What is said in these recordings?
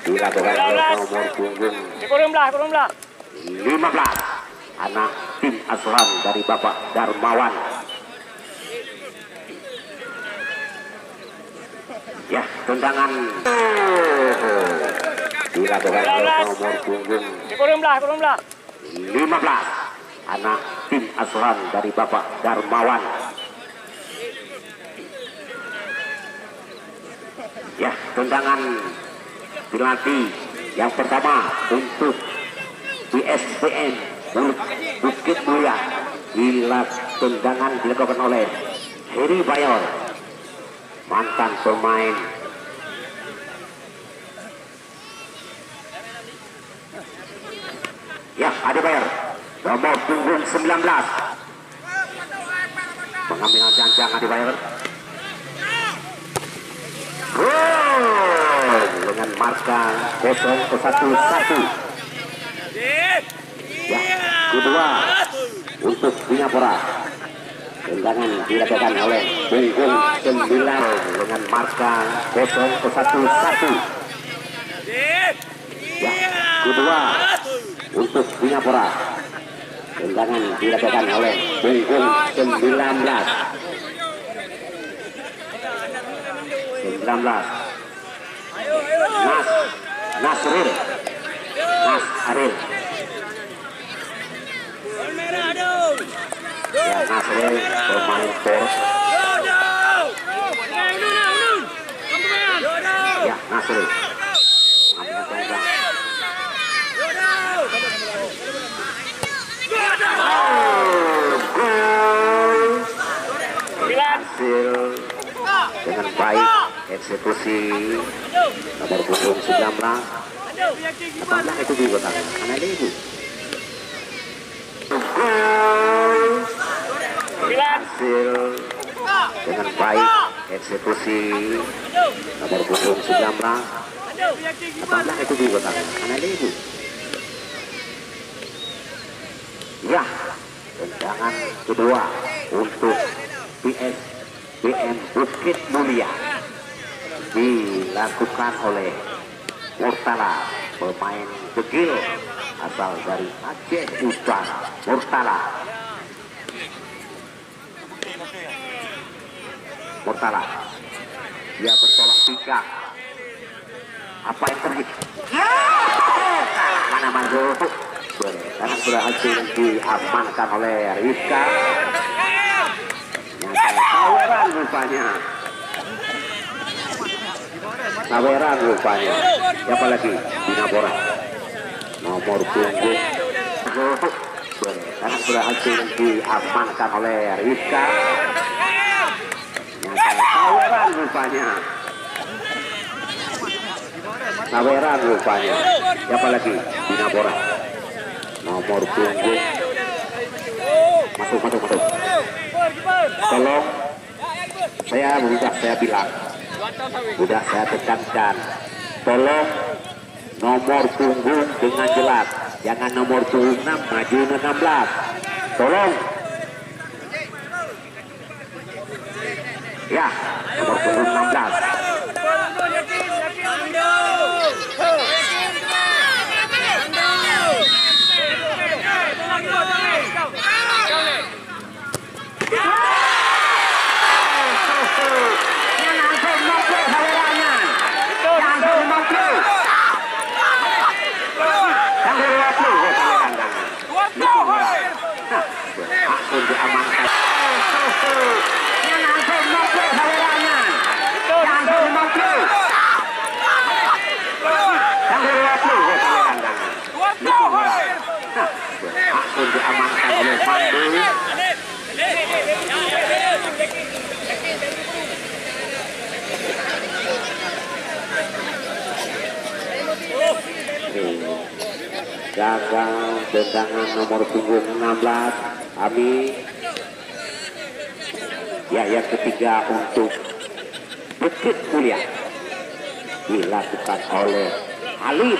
dilakukan oleh nomor punggung 15 anak tim asuhan dari Bapak Darmawan. Ya, tendangan dilakukan oleh nomor punggung 15 anak tim asuhan dari Bapak Darmawan. Ya, tendangan penalti yang pertama untuk PSBM Bukit Mulia. Tendangan dilakukan oleh Heri Bayor, mantan pemain ya Ade Bayor, nomor punggung 19 mengambil janjang Ade Bayor dengan marka 0-1-1. Ya, kedua untuk Singapura. Tendangan dilakukan oleh punggung 9 dengan marka 0-1-1. Ya, kedua untuk Singapura. Tendangan dilakukan oleh punggung 19. Nasril ya, Nasril pemain Pors. Ya, Nasril hasil dengan baik, eksekusi nomor punggung 19 apakah itu juga tangan karena ada ibu hasil dengan baik, eksekusi nomor punggung 19 apakah itu juga tangan karena ada ibu. Ya, tendangan kedua untuk PSBM Bukit Mulia dilakukan oleh Murtala, pemain Begil asal dari Aceh Utara. Murtala dia bertolak pinggang. Apa yang terjadi? Ya, mana masuk? Karena berhasil diamankan oleh Rizka. Saweran rupanya. Siapa lagi? Dinabora. Nomor punggung. Karena berhasil diamankan oleh Rizka. Saweran rupanya. Siapa lagi? Dinabora. Nomor punggung. Masuk. Tolong, saya bilang, sudah saya tekankan, tolong nomor punggung dengan jelas, jangan nomor punggung 6 maju 16, tolong. Ya, nomor punggung 16. Gagal tendangan nomor punggung 16 Ami. Ya, yang ketiga untuk Bukit Mulia dilakukan oleh Halim,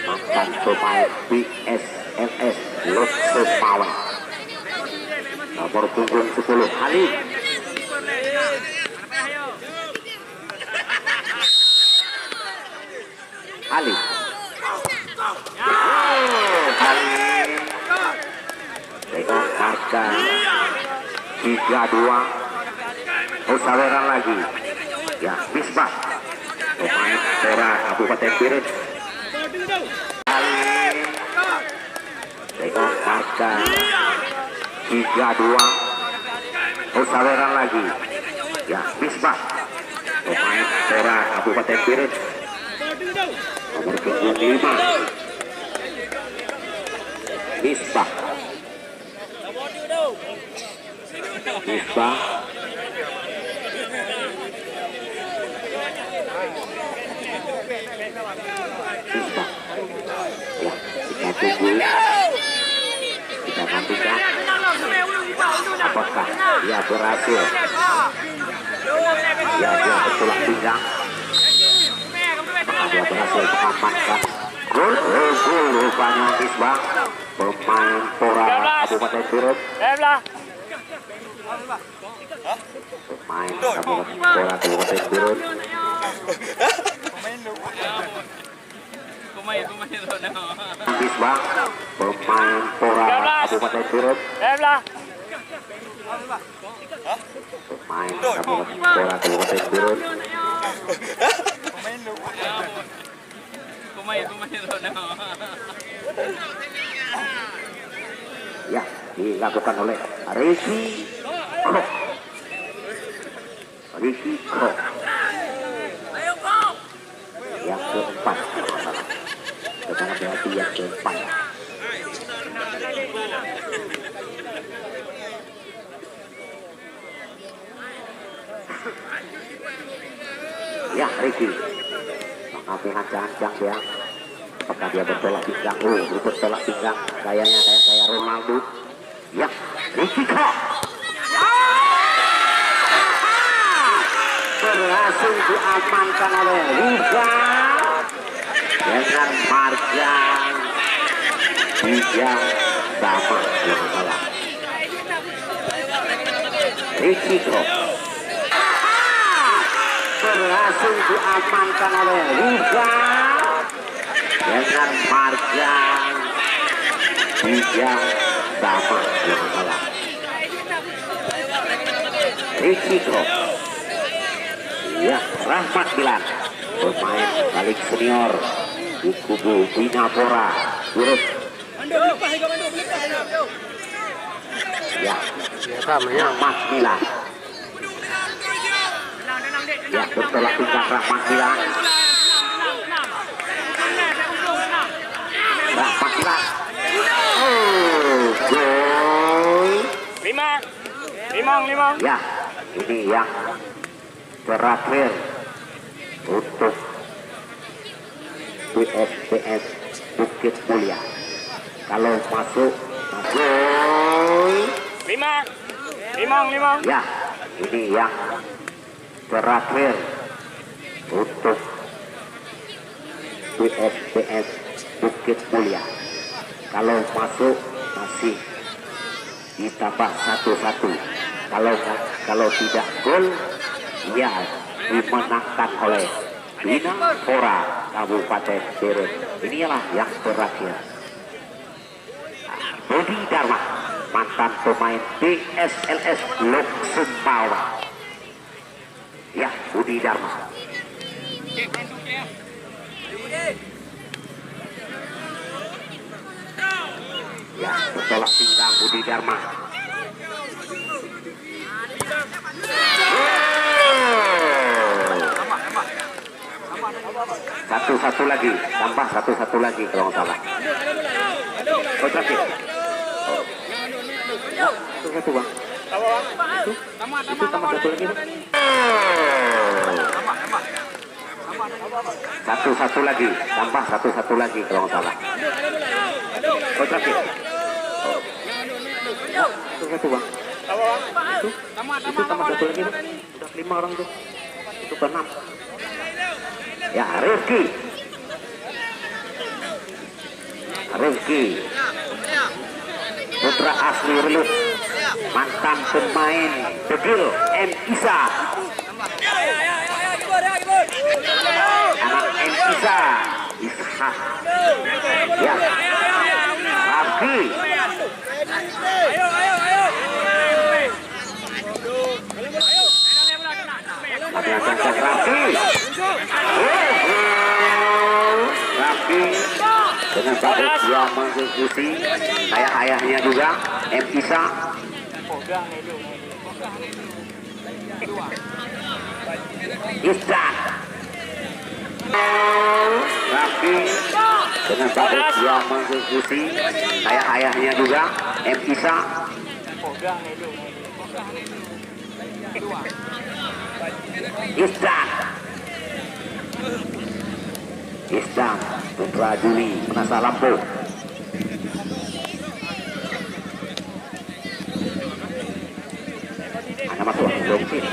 mantan pemain PSMS Lutut Mawen. Nomor punggung 10 Halim. Ali. Ali. Dengan marka 3-2. Saweran lagi. Ya, Misbah. Pemain Pora Kabupaten Pirut. Ali. Dengan marka 3-2. Saweran lagi. Ya, Misbah. Pemain Pora Kabupaten Pirut. Nomor punggung 5. Misbah. Misbah. Misbah. Ya, kita tunggu. Kita nantikan apakah dia berhasil. Ya, dia bertulang pinggang. Apakah dia berhasil mengamankan gol rupanya Misbah, pemain Pora Kabupaten Pirut. Pemain Pora Kabupaten Pirut. Misbah, pemain Pora Kabupaten Pirut. Pemain Pora Kabupaten Pirut. Ya, dilakukan oleh Ricky Krok. Ricky Krok yang keempat, dengan berarti yang keempat. Ya, Ricky mengambil ancang dia. Apakah dia bertolak pinggang? Bertolak pinggang. Gayanya kayak Ronaldo. Ya, Ricky Krok berhasil diamankan oleh Riza dengan marka 3-sama kalau salah. Ricky Krok berhasil diamankan oleh Riza dengan marka 3-sama kalau salah. Ricky Krok. Ya, Rahmat Bilan, pemain balik senior di kubu Bina Pora Pirut. Ya, Rahmat Bilan. Ya, bertolak pinggang Rahmat Bilan. Rahmat Bilan. Gol. 5. Ya, ini yang terakhir untuk BSPS Bukit Mulia. Kalau masuk gol. 5. Ya, ini yang terakhir untuk BSPS Bukit Mulia. Kalau masuk masih ditambah 1-1. Kalau tidak gol, ya dimenangkan oleh Bina Pora Kabupaten Pirut. Inilah yang terakhir. Budi Dharma, mantan pemain DSLS Lok Sumbawa. Ya, Budi Dharma. Ya, bertolak pinggang Budi Dharma. Satu lagi, tambah satu lagi kalau nggak salah. Oh, terakhir. Satu bang. Itu tambah satu lagi. Satu lagi, tambah satu lagi kalau nggak salah. Oh, terakhir. Satu bang. Itu tambah satu lagi. Udah 5 orang tuh. Itu ke 6. Ya, Rifki putra asli Relut, mantan pemain Begil M. Isa, anak M. Isa di Hah. Ya, Rafki. Rafki dengan bagus dia mengikuti kayak ayahnya juga M. Isa. Ihsan Rafki dengan bagus dia mengikuti kayak ayahnya juga M. Isa. Ihsan Putra Juli Penasa Lampung. Anak masuk belum sih,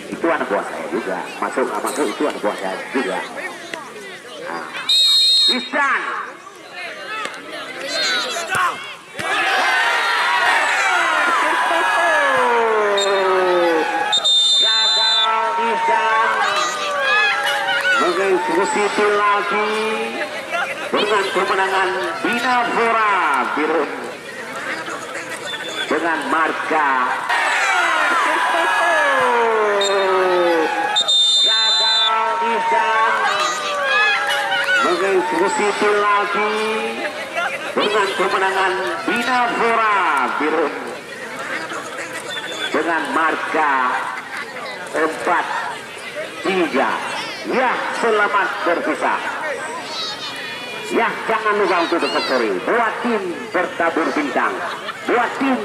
itu anak buah saya juga. Masuk nggak masuk itu anak buah saya juga. Nah. Ihsan mengikuti lagi dengan kemenangan Bina Fora Biru dengan marka gagal Ihsan mengikuti lagi dengan kemenangan Bina Fora Biru dengan marka 4-3. Ya, selamat berpisah. Ya, jangan lupa untuk bersyukur buat tim bertabur bintang, buat tim